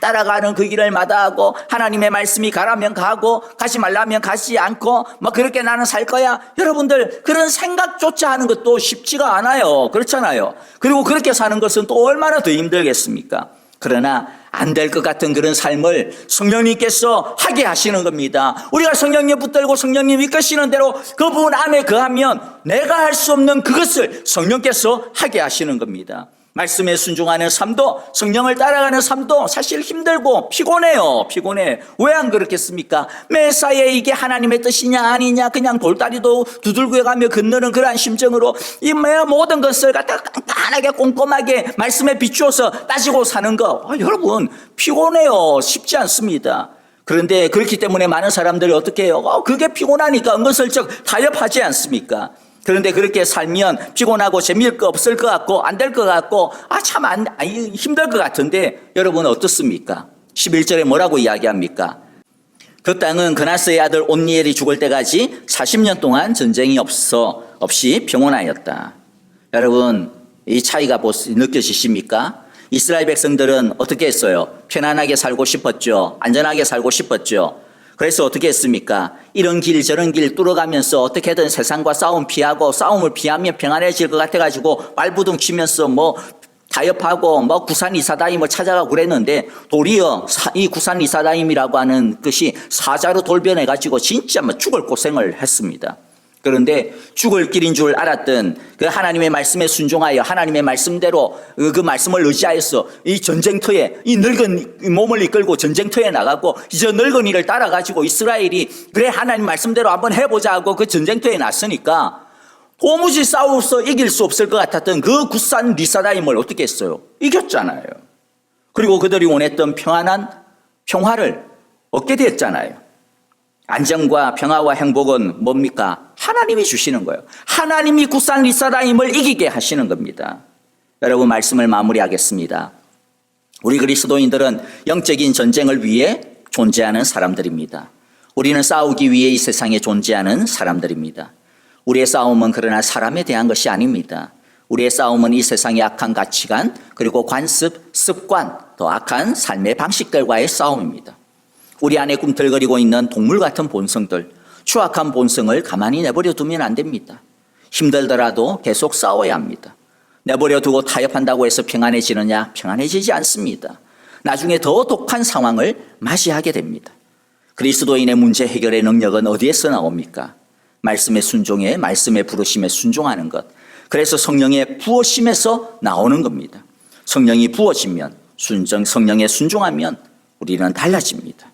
따라가는 그 길을 마다하고 하나님의 말씀이 가라면 가고 가지 말라면 가지 않고 그렇게 나는 살 거야. 여러분들, 그런 생각조차 하는 것도 쉽지가 않아요. 그렇잖아요. 그리고 그렇게 사는 것은 또 얼마나 더 힘들겠습니까? 그러나 안 될 것 같은 그런 삶을 성령님께서 하게 하시는 겁니다. 우리가 성령님 붙들고 성령님 이끄시는 대로 그분 안에 거하면 내가 할 수 없는 그것을 성령께서 하게 하시는 겁니다. 말씀에 순종하는 삶도, 성령을 따라가는 삶도 사실 힘들고 피곤해요. 왜 안 그렇겠습니까? 매사에 이게 하나님의 뜻이냐 아니냐 그냥 돌다리도 두들겨 가며 건너는 그러한 심정으로 이 모든 것을 갖다 간단하게 꼼꼼하게 말씀에 비추어서 따지고 사는 거, 여러분 피곤해요. 쉽지 않습니다. 그런데 그렇기 때문에 많은 사람들이 어떻게 해요? 그게 피곤하니까 은근슬쩍 타협하지 않습니까? 그런데 그렇게 살면 피곤하고 재미일 거 없을 것 같고 안 될 것 같고 참 힘들 것 같은데 여러분 어떻습니까? 11절에 뭐라고 이야기합니까? 그 땅은 그나스의 아들 온니엘이 죽을 때까지 40년 동안 전쟁이 없이 평온하였다. 여러분 이 차이가 느껴지십니까? 이스라엘 백성들은 어떻게 했어요? 편안하게 살고 싶었죠. 안전하게 살고 싶었죠. 그래서 어떻게 했습니까? 이런 길 저런 길 뚫어가면서 어떻게든 세상과 피하고 싸움을 피하면 평안해질 것 같아가지고 발부둥 치면서 타협하고 구산 이사다임을 찾아가고 그랬는데 도리어 이 구산 이사다임이라고 하는 것이 사자로 돌변해가지고 진짜 죽을 고생을 했습니다. 그런데 죽을 길인 줄 알았던 그 하나님의 말씀에 순종하여 하나님의 말씀대로 그 말씀을 의지하여서 이 전쟁터에 이 늙은 몸을 이끌고 전쟁터에 나가고 이제 늙은이를 따라가지고 이스라엘이 그래 하나님 말씀대로 한번 해보자 하고 그 전쟁터에 났으니까 도무지 싸워서 이길 수 없을 것 같았던 그 굿산 리사다임을 어떻게 했어요? 이겼잖아요. 그리고 그들이 원했던 평화를 얻게 됐잖아요. 안정과 평화와 행복은 뭡니까? 하나님이 주시는 거예요. 하나님이 굿산 리사다임을 이기게 하시는 겁니다. 여러분 말씀을 마무리하겠습니다. 우리 그리스도인들은 영적인 전쟁을 위해 존재하는 사람들입니다. 우리는 싸우기 위해 이 세상에 존재하는 사람들입니다. 우리의 싸움은 그러나 사람에 대한 것이 아닙니다. 우리의 싸움은 이 세상의 악한 가치관 그리고 관습, 습관, 더 악한 삶의 방식들과의 싸움입니다. 우리 안에 꿈틀거리고 있는 동물 같은 본성들, 추악한 본성을 가만히 내버려 두면 안 됩니다. 힘들더라도 계속 싸워야 합니다. 내버려 두고 타협한다고 해서 평안해지느냐? 평안해지지 않습니다. 나중에 더 독한 상황을 맞이하게 됩니다. 그리스도인의 문제 해결의 능력은 어디에서 나옵니까? 말씀의 순종에, 말씀의 부르심에 순종하는 것. 그래서 성령의 부어심에서 나오는 겁니다. 성령이 부어지면, 성령에 순종하면 우리는 달라집니다.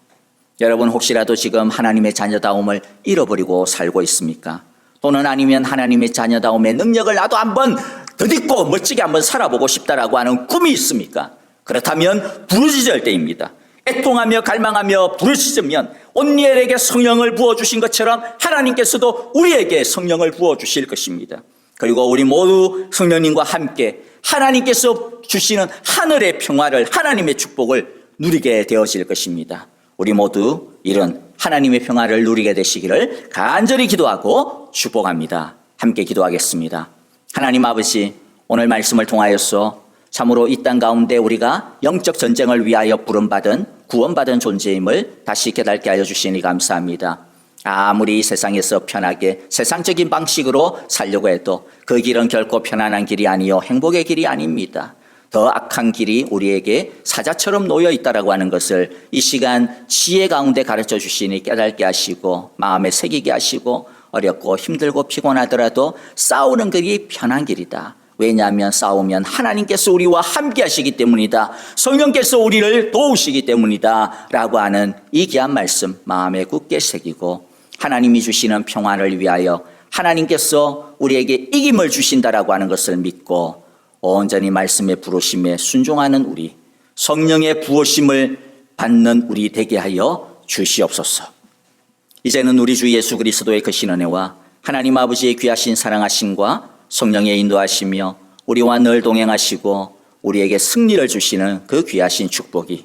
여러분 혹시라도 지금 하나님의 자녀다움을 잃어버리고 살고 있습니까? 또는 아니면 하나님의 자녀다움의 능력을 나도 한번 덧입고 멋지게 한번 살아보고 싶다라고 하는 꿈이 있습니까? 그렇다면 부르짖을 때입니다. 애통하며 갈망하며 부르짖으면 온니엘에게 성령을 부어주신 것처럼 하나님께서도 우리에게 성령을 부어주실 것입니다. 그리고 우리 모두 성령님과 함께 하나님께서 주시는 하늘의 평화를, 하나님의 축복을 누리게 되어질 것입니다. 우리 모두 이런 하나님의 평화를 누리게 되시기를 간절히 기도하고 축복합니다. 함께 기도하겠습니다. 하나님 아버지, 오늘 말씀을 통하여서 참으로 이 땅 가운데 우리가 영적 전쟁을 위하여 부름받은 구원받은 존재임을 다시 깨닫게 하여 주시니 감사합니다. 아무리 세상에서 편하게 세상적인 방식으로 살려고 해도 그 길은 결코 편안한 길이 아니요 행복의 길이 아닙니다. 더 악한 길이 우리에게 사자처럼 놓여 있다라고 하는 것을 이 시간 지혜 가운데 가르쳐 주시니 깨닫게 하시고 마음에 새기게 하시고 어렵고 힘들고 피곤하더라도 싸우는 길이 편한 길이다. 왜냐하면 싸우면 하나님께서 우리와 함께 하시기 때문이다. 성령께서 우리를 도우시기 때문이다. 라고 하는 이 귀한 말씀 마음에 굳게 새기고 하나님이 주시는 평화를 위하여 하나님께서 우리에게 이김을 주신다라고 하는 것을 믿고 온전히 말씀의 부르심에 순종하는 우리, 성령의 부으심을 받는 우리 되게 하여 주시옵소서. 이제는 우리 주 예수 그리스도의 크신 은혜와 하나님 아버지의 귀하신 사랑하심과 성령의 인도하시며 우리와 늘 동행하시고 우리에게 승리를 주시는 그 귀하신 축복이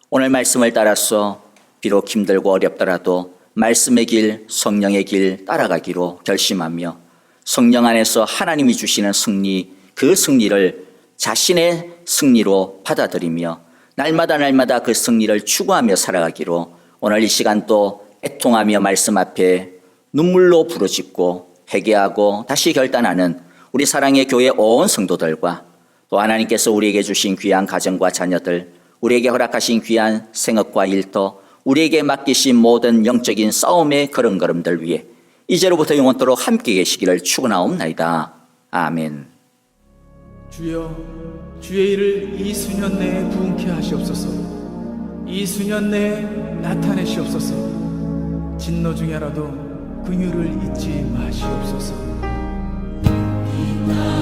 오늘 말씀을 따라서 비록 힘들고 어렵더라도 말씀의 길, 성령의 길 따라가기로 결심하며 성령 안에서 하나님이 주시는 승리, 그 승리를 자신의 승리로 받아들이며 날마다 그 승리를 추구하며 살아가기로 오늘 이 시간 또 애통하며 말씀 앞에 눈물로 부르짖고 회개하고 다시 결단하는 우리 사랑의 교회 온 성도들과 또 하나님께서 우리에게 주신 귀한 가정과 자녀들, 우리에게 허락하신 귀한 생업과 일터, 우리에게 맡기신 모든 영적인 싸움의 걸음걸음들 위해 이제로부터 영원토록 함께 계시기를 축원하옵나이다. 아멘. 주여, 주의 일을 이 수년 내에 부응케 하시옵소서. 이 수년 내에 나타내시옵소서. 진노 중에라도 긍휼을 잊지 마시옵소서. 나